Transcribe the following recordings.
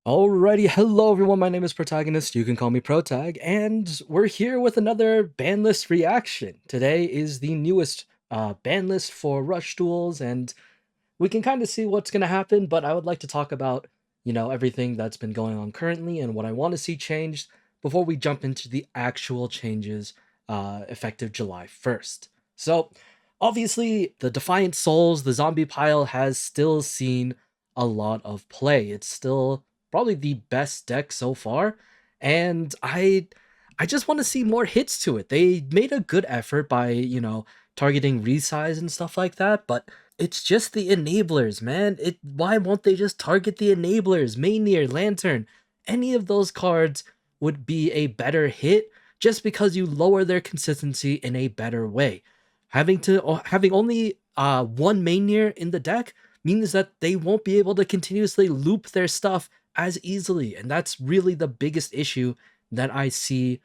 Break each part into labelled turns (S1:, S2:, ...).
S1: Alrighty, hello everyone, my name is Protagonist, you can call me Protag, and we're here with another ban list reaction. Today is the newest ban list for Rush Duels, and we can kind of see what's going to happen, but I would like to talk about, everything that's been going on currently and what I want to see changed before we jump into the actual changes effective July 1st. So, obviously, the Defiant Souls, the zombie pile has still seen a lot of play. It's still probably the best deck so far, and I just want to see more hits to it. They made a good effort by, targeting resize and stuff like that, but it's just the enablers, man. Why won't they just target the enablers? Maynir, Lantern, any of those cards would be a better hit just because you lower their consistency in a better way. Having only one Maynir in the deck means that they won't be able to continuously loop their stuff as easily, and that's really the biggest issue that I see,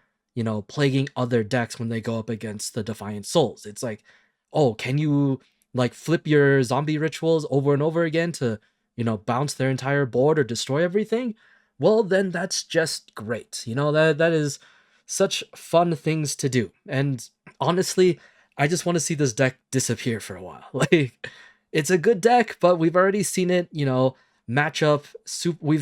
S1: plaguing other decks when they go up against the Defiant Souls. It's like, oh, can you like flip your zombie rituals over and over again to, bounce their entire board or destroy everything? Well, then that's just great. That is such fun things to do. And honestly, I just want to see this deck disappear for a while. Like, it's a good deck, but we've already seen it, we've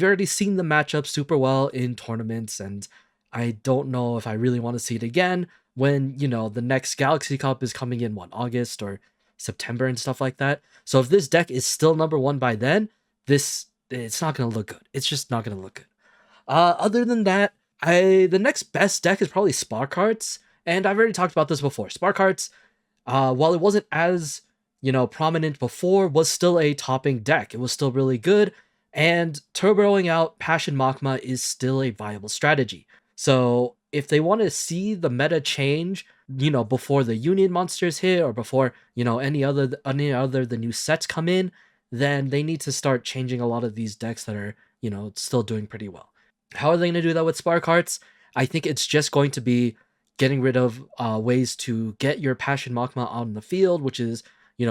S1: already seen the matchup super well in tournaments, and I don't know if I really want to see it again when, the next Galaxy Cup is coming in, August or September and stuff like that. So if this deck is still number one by then, it's not gonna look good. It's just not gonna look good. Other than that, the next best deck is probably Spark Hearts, and I've already talked about this before. Spark Hearts, while it wasn't as prominent before, was still a topping deck. It was still really good, and turboing out Passion Magma is still a viable strategy. So if they want to see the meta change, before the Union monsters hit or before any other the new sets come in, then they need to start changing a lot of these decks that are still doing pretty well. How are they going to do that with Spark Hearts? I think it's just going to be getting rid of ways to get your Passion Magma on the field, which is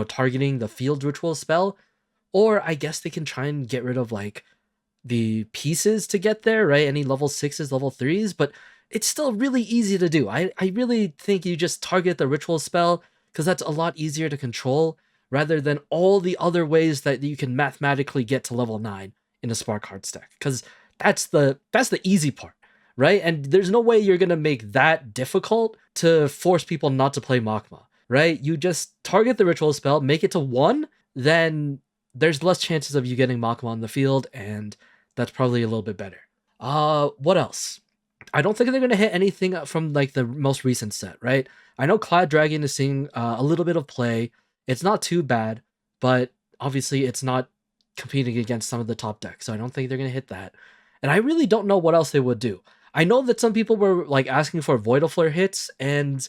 S1: targeting the field ritual spell, or I guess they can try and get rid of like the pieces to get there, right? Any level 6s, level 3s, but it's still really easy to do. I really think you just target the ritual spell because that's a lot easier to control rather than all the other ways that you can mathematically get to level 9 in a Spark Hearts deck, because that's the easy part, right? And there's no way you're gonna make that difficult to force people not to play Magma, right? You just target the ritual spell, make it to 1, then there's less chances of you getting Magma on the field, and that's probably a little bit better. What else? I don't think they're gonna hit anything from like the most recent set, right? I know Cloud Dragon is seeing a little bit of play. It's not too bad, but obviously it's not competing against some of the top decks, so I don't think they're gonna hit that. And I really don't know what else they would do. I know that some people were like asking for Voidal Flare hits, and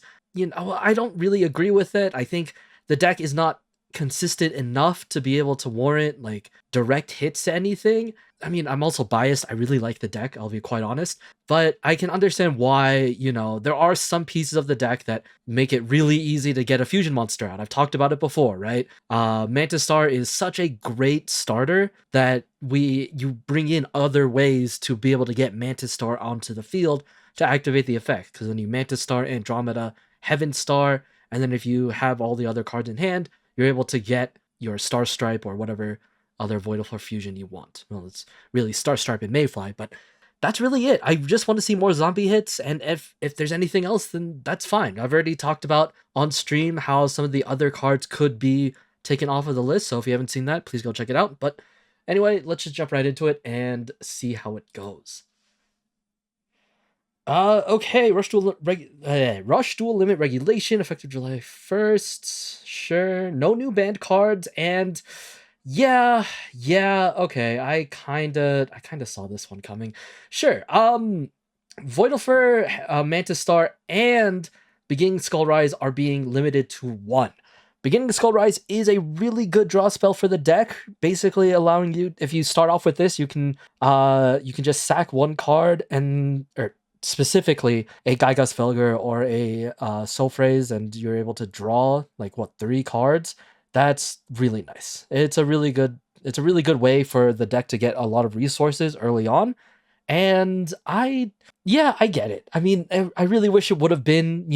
S1: I don't really agree with it. I think the deck is not consistent enough to be able to warrant like direct hits to anything. I mean, I'm also biased. I really like the deck, I'll be quite honest, but I can understand why, there are some pieces of the deck that make it really easy to get a fusion monster out. I've talked about it before, right? Mantis Star is such a great starter that you bring in other ways to be able to get Mantis Star onto the field to activate the effect, because then you Mantis Star, Andromeda, Heaven Star, and then if you have all the other cards in hand, you're able to get your Star Stripe or whatever other Voidal Flare fusion you want. Well, it's really Star Stripe and Mayfly, but that's really it. I just want to see more zombie hits, and if there's anything else, then that's fine. I've already talked about on stream how some of the other cards could be taken off of the list, so if you haven't seen that, please go check it out. But anyway, let's just jump right into it and see how it goes. Okay, Rush Duel Limit Regulation, effective July 1st. Sure. No new banned cards, and yeah, okay. I kinda saw this one coming. Sure. Voidalfer, Mantis Star, and Beginning Skullrise are being limited to 1. Beginning Skullrise is a really good draw spell for the deck, basically allowing you, if you start off with this, you can just sack 1 card or specifically a Gygas Felger or a Soul Phrase, and you're able to draw like 3 cards. That's really nice. It's a really good it's a really good way for the deck to get a lot of resources early on. And yeah, I get it. I mean, I really wish it would have been,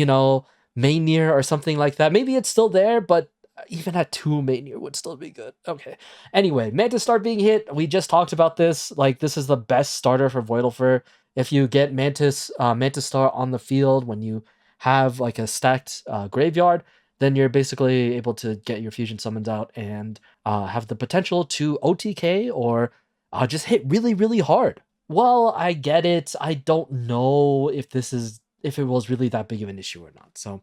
S1: Mania or something like that. Maybe it's still there, but even at 2, Mania would still be good. Okay. Anyway, Mantis Star being hit, we just talked about this. Like, this is the best starter for Voidalfer. If you get Mantis Star on the field when you have like a stacked graveyard, then you're basically able to get your fusion summons out and have the potential to OTK or just hit really, really hard. Well, I get it. I don't know if it was really that big of an issue or not. So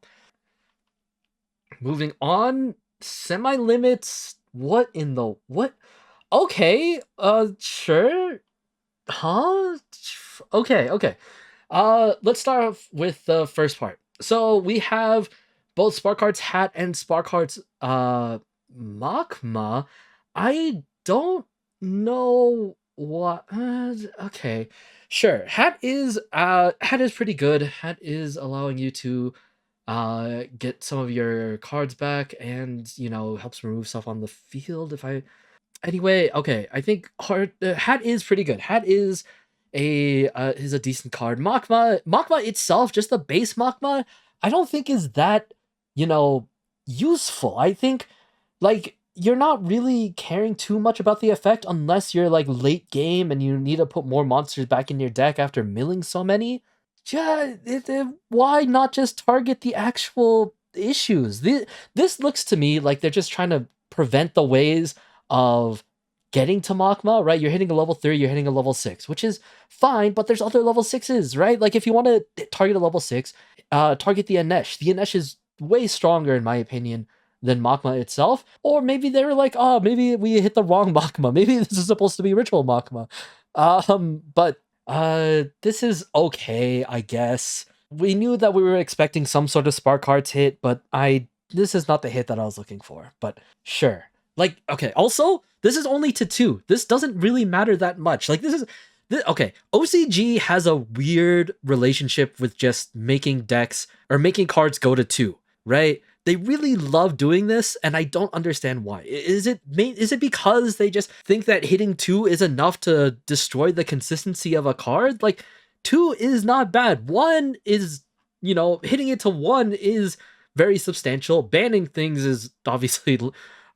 S1: moving on, semi-limits. What in the what? Okay, sure. Huh? Okay. Let's start off with the first part. So we have both Sparkheart's Hat and Sparkheart's Magma. I don't know what. Okay, sure. Hat is pretty good. Hat is allowing you to get some of your cards back, and helps remove stuff on the field. If I Anyway, okay, I think Hat is pretty good. Hat is a decent card. Magma itself, just the base Magma, I don't think is that you know useful. I think like you're not really caring too much about the effect unless you're like late game and you need to put more monsters back in your deck after milling so many. Yeah, why not just target the actual issues? This looks to me like they're just trying to prevent the ways of getting to Magma, right? You're hitting a level 3, you're hitting a level 6, which is fine, but there's other level 6s, right? Like if you want to target a level 6, target the Anesh. The Anesh is way stronger, in my opinion, than Magma itself. Or maybe they were like, oh, maybe we hit the wrong Magma. Maybe this is supposed to be Ritual Magma. But this is okay, I guess. We knew that we were expecting some sort of Spark Hearts hit, but this is not the hit that I was looking for. But sure. Like, okay, also, this is only to 2. This doesn't really matter that much. Like, okay, OCG has a weird relationship with just making decks, or making cards go to 2, right? They really love doing this, and I don't understand why. Is it because they just think that hitting 2 is enough to destroy the consistency of a card? Like, 2 is not bad. 1 is, hitting it to 1 is very substantial. Banning things is obviously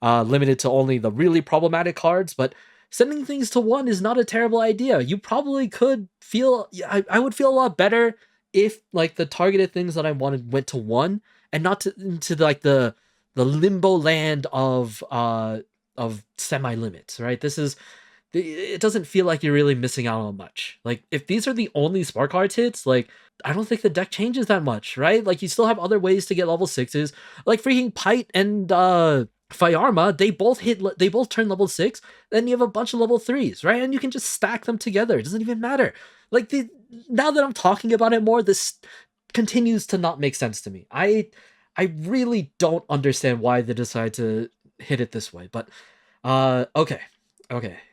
S1: limited to only the really problematic cards, but sending things to 1 is not a terrible idea. You probably could feel, I would feel a lot better if like the targeted things that I wanted went to 1 and not into like the limbo land of semi limits, right? It doesn't feel like you're really missing out on much. Like if these are the only Spark Hearts hits, like I don't think the deck changes that much, right? Like you still have other ways to get level 6s, like freaking Pite and Fiarma, they both turn level 6, then you have a bunch of level 3s, right? And you can just stack them together. It doesn't even matter. Like now that I'm talking about it more, this continues to not make sense to me. I really don't understand why they decide to hit it this way. But okay.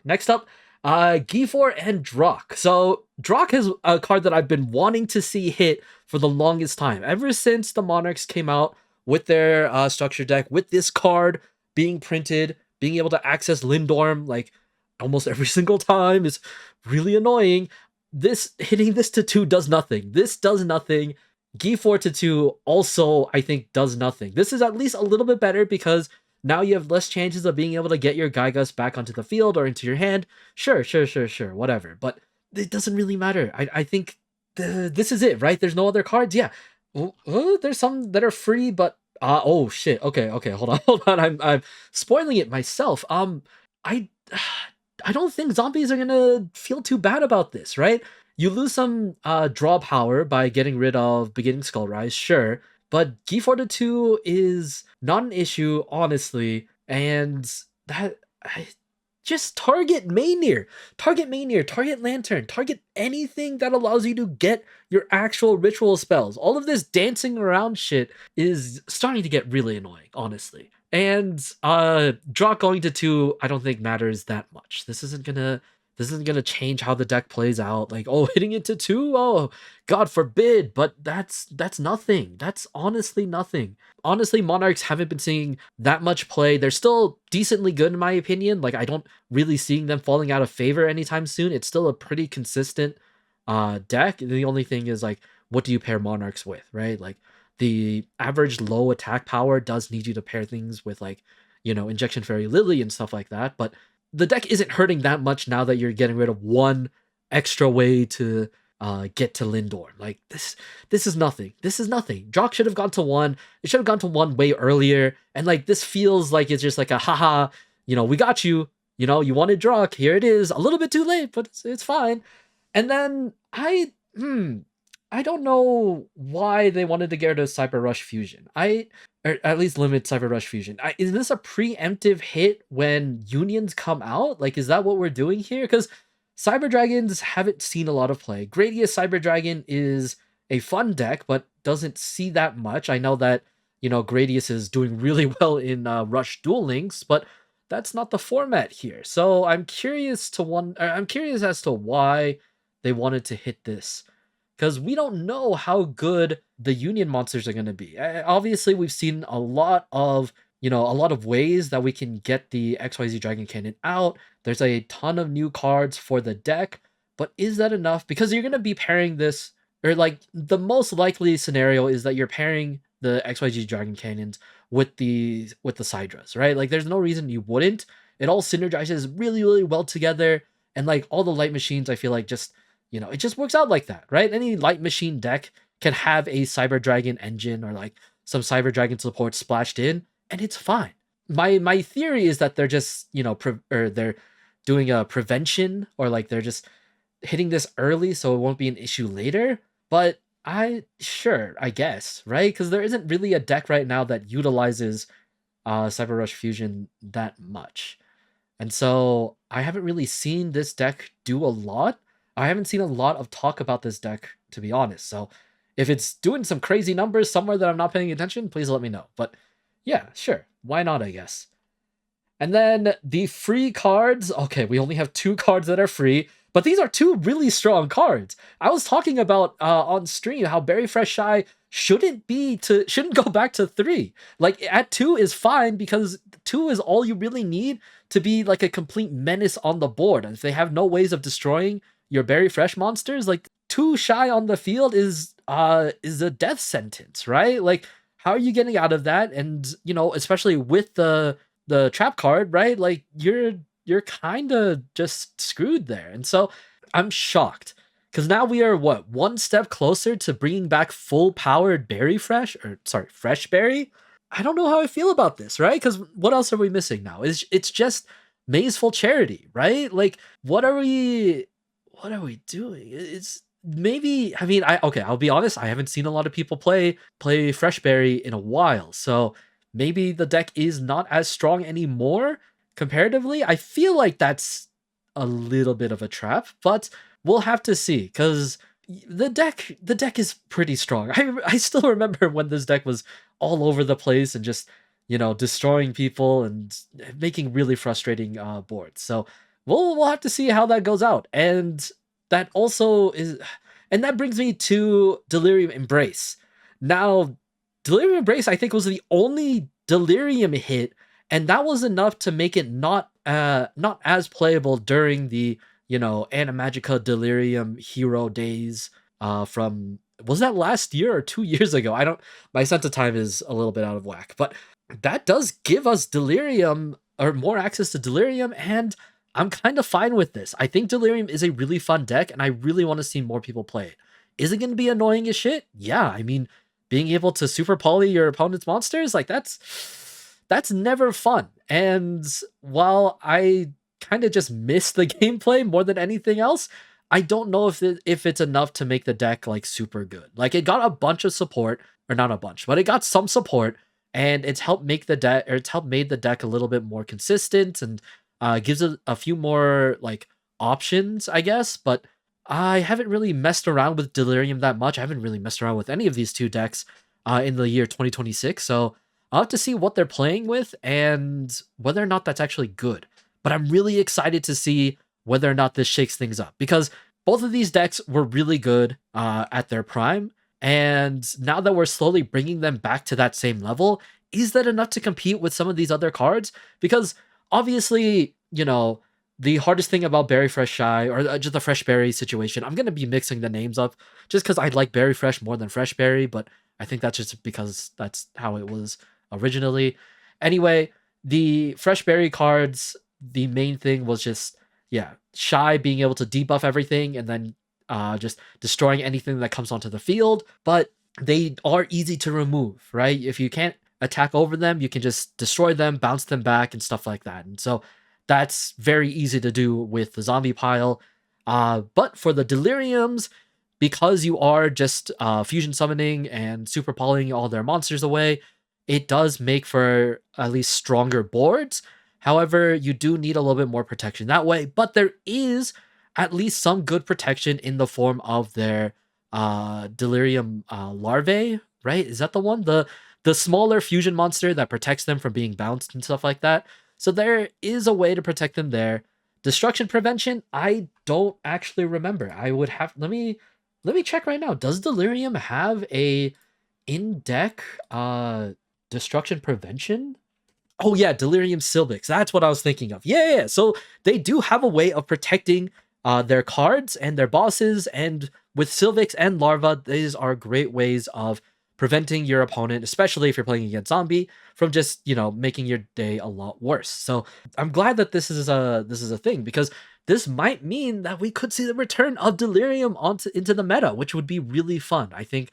S1: Next up, Gifor and Drock. So Drock is a card that I've been wanting to see hit for the longest time. Ever since the Monarchs came out with their structure deck, with this card being printed, being able to access Lindorm like almost every single time is really annoying. Hitting this to 2 does nothing. This does nothing. Gifor to 2 also, I think, does nothing. This is at least a little bit better because now you have less chances of being able to get your Gygus back onto the field or into your hand. Sure, whatever. But it doesn't really matter. I think this is it, right? There's no other cards. Yeah. There's some that are free, but oh shit. Okay, hold on. I'm spoiling it myself. I don't think zombies are gonna feel too bad about this, right? You lose some draw power by getting rid of Beginning Skullrise, sure, but Gifor to 2 is not an issue, honestly, and just target Maynir, target Lantern, target anything that allows you to get your actual ritual spells. All of this dancing around shit is starting to get really annoying, honestly. And Drock going to 2, I don't think matters that much. This isn't gonna This isn't gonna change how the deck plays out. Like, oh, hitting into 2? Oh, God forbid. But that's nothing. That's honestly nothing. Honestly, Monarchs haven't been seeing that much play. They're still decently good in my opinion. Like, I don't really seeing them falling out of favor anytime soon. It's still a pretty consistent deck. The only thing is like, what do you pair Monarchs with, right? Like, the average low attack power does need you to pair things with like, Injection Fairy Lily and stuff like that, but the deck isn't hurting that much now that you're getting rid of one extra way to get to Lindorm. Like, this is nothing. This is nothing. Jock should have gone to 1. It should have gone to 1 way earlier. And like, this feels like it's just like a haha, we got you. You wanted Drock. Here it is. A little bit too late, but it's fine. And then I don't know why they wanted to get rid of Cyber Rush Fusion. Or at least limit Cyber Rush Fusion. Is this a preemptive hit when unions come out? Like, is that what we're doing here? Because Cyber Dragons haven't seen a lot of play. Gradius Cyber Dragon is a fun deck, but doesn't see that much. I know that, Gradius is doing really well in Rush Duel Links, but that's not the format here. So I'm curious as to why they wanted to hit this, because we don't know how good the union monsters are going to be. Obviously, we've seen a lot of ways that we can get the XYZ Dragon Cannon out. There's a ton of new cards for the deck, but is that enough? Because you're going to be pairing this, or like the most likely scenario is that you're pairing the XYZ Dragon Cannons with the Sidras, right? Like, there's no reason you wouldn't. It all synergizes really, really well together, and like all the light machines, I feel like just it just works out like that, right? Any light machine deck can have a Cyber Dragon engine or like some Cyber Dragon support splashed in, and it's fine. My theory is that they're just they're doing a prevention, or like they're just hitting this early so it won't be an issue later. But I guess, right? Because there isn't really a deck right now that utilizes Cyber Rush Fusion that much, and so I haven't really seen this deck do a lot. I haven't seen a lot of talk about this deck, to be honest. So if it's doing some crazy numbers somewhere that I'm not paying attention, please let me know. But yeah, sure. Why not, I guess. And then the free cards. Okay, we only have 2 cards that are free, but these are 2 really strong cards. I was talking about on stream how Berry Fresh Shy shouldn't go back to 3. Like, at 2 is fine, because 2 is all you really need to be like a complete menace on the board. And if they have no ways of destroying your Berry Fresh monsters, like 2 Shy on the field is a death sentence, right? Like, how are you getting out of that? And especially with the trap card, right? Like, you're kind of just screwed there. And so I'm shocked, because now we are one step closer to bringing back full powered Fresh Berry. I don't know how I feel about this, right? Because what else are we missing now? It's just Mazeful Charity, right? Like, what are we doing? It's maybe, I mean, I'll be honest, I haven't seen a lot of people play Fresh Berry in a while, so maybe the deck is not as strong anymore comparatively. I feel like that's a little bit of a trap, but we'll have to see, because the deck is pretty strong. I still remember when this deck was all over the place and just destroying people and making really frustrating boards. So we'll have to see how that goes out. And that brings me to Delirium Embrace. Now, Delirium Embrace, I think, was the only Delirium hit, and that was enough to make it not as playable during the Animagica Delirium hero days from, was that last year or 2 years ago? My sense of time is a little bit out of whack, but that does give us Delirium, or more access to Delirium, and I'm kind of fine with this. I think Delirium is a really fun deck, and I really want to see more people play it. Is it going to be annoying as shit? Yeah, I mean, being able to super poly your opponent's monsters, like, that's never fun. And while I kind of just miss the gameplay more than anything else, I don't know if it's enough to make the deck like super good. Like, it got a bunch of support, or not a bunch, but it got some support, and it's helped made the deck a little bit more consistent, and gives it a few more like options, I guess. But I haven't really messed around with Delirium that much. I haven't really messed around with any of these 2 decks in the year 2026. So I'll have to see what they're playing with and whether or not that's actually good. But I'm really excited to see whether or not this shakes things up, because both of these decks were really good at their prime, and now that we're slowly bringing them back to that same level, is that enough to compete with some of these other cards? Because obviously, the hardest thing about Berry Fresh Shy, or just the Fresh Berry situation, I'm going to be mixing the names up just because I like Berry Fresh more than Fresh Berry, but I think that's just because that's how it was originally. Anyway, the Fresh Berry cards, the main thing was just, yeah, Shy being able to debuff everything and then just destroying anything that comes onto the field. But they are easy to remove, right? If you can't attack over them, you can just destroy them, bounce them back, and stuff like that. And so that's very easy to do with the zombie pile. But for the deliriums, because you are just fusion summoning and super polying all their monsters away, it does make for at least stronger boards. However, you do need a little bit more protection that way, but there is at least some good protection in the form of their delirium larvae, right? Is that the one? The smaller fusion monster that protects them from being bounced and stuff like that. So there is a way to protect them there. Destruction prevention, I don't actually remember. I would have let me check right now. Does delirium have a in-deck destruction prevention? Oh yeah, Delirium Silvix. That's what I was thinking of. Yeah. So they do have a way of protecting their cards and their bosses, and with Silvix and Larva, these are great ways of preventing your opponent, especially if you're playing against zombie, from just making your day a lot worse. So I'm glad that this is a thing, because this might mean that we could see the return of Delirium into the meta, which would be really fun. I think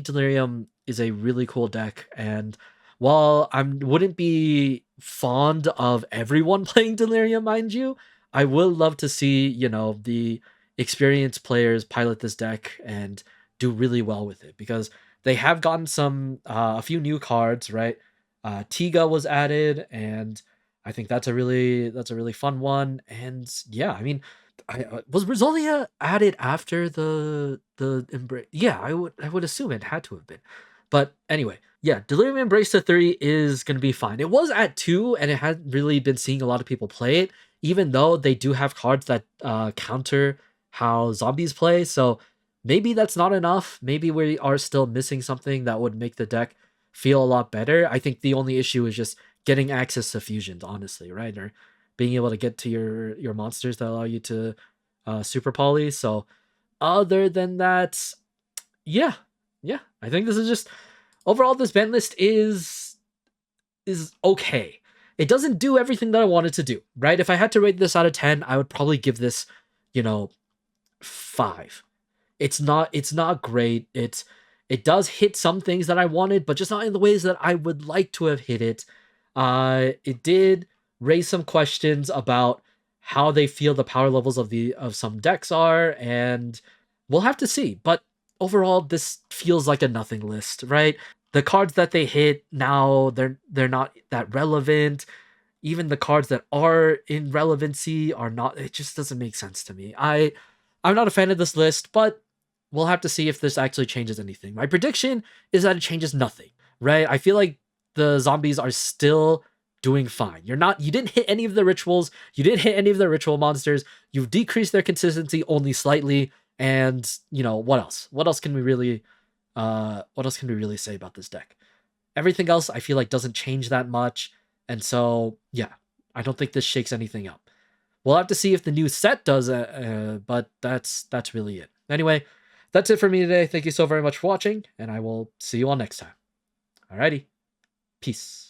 S1: Delirium is a really cool deck, and while I wouldn't be fond of everyone playing Delirium, mind you, I will love to see, the experienced players pilot this deck and do really well with it, because they have gotten a few new cards, right? Tiga was added, and I think that's a really fun one. And yeah, I mean, was Rosolia added after the embrace? Yeah, I would assume it had to have been. But anyway, yeah, Delirium Embrace to 3 is going to be fine. It was at 2, and it hadn't really been seeing a lot of people play it, even though they do have cards that counter how zombies play. So maybe that's not enough. Maybe we are still missing something that would make the deck feel a lot better. I think the only issue is just getting access to fusions, honestly, right? Or being able to get to your monsters that allow you to super poly. So other than that, yeah, I think this is just overall, this ban list is okay. It doesn't do everything that I wanted to do, right? If I had to rate this out of 10, I would probably give this, 5. It's not great. It does hit some things that I wanted, but just not in the ways that I would like to have hit it. It did raise some questions about how they feel the power levels of some decks are, and we'll have to see. But overall, this feels like a nothing list, right? The cards that they hit now, they're not that relevant. Even the cards that are in relevancy are not. It just doesn't make sense to me. I'm not a fan of this list, but we'll have to see if this actually changes anything. My prediction is that it changes nothing, right? I feel like the zombies are still doing fine. You didn't hit any of the rituals. You didn't hit any of the ritual monsters. You've decreased their consistency only slightly. And what else? What else can we really say about this deck? Everything else I feel like doesn't change that much. And so, yeah, I don't think this shakes anything up. We'll have to see if the new set does it, but that's really it. Anyway, that's it for me today. Thank you so very much for watching, and I will see you all next time. Alrighty, peace.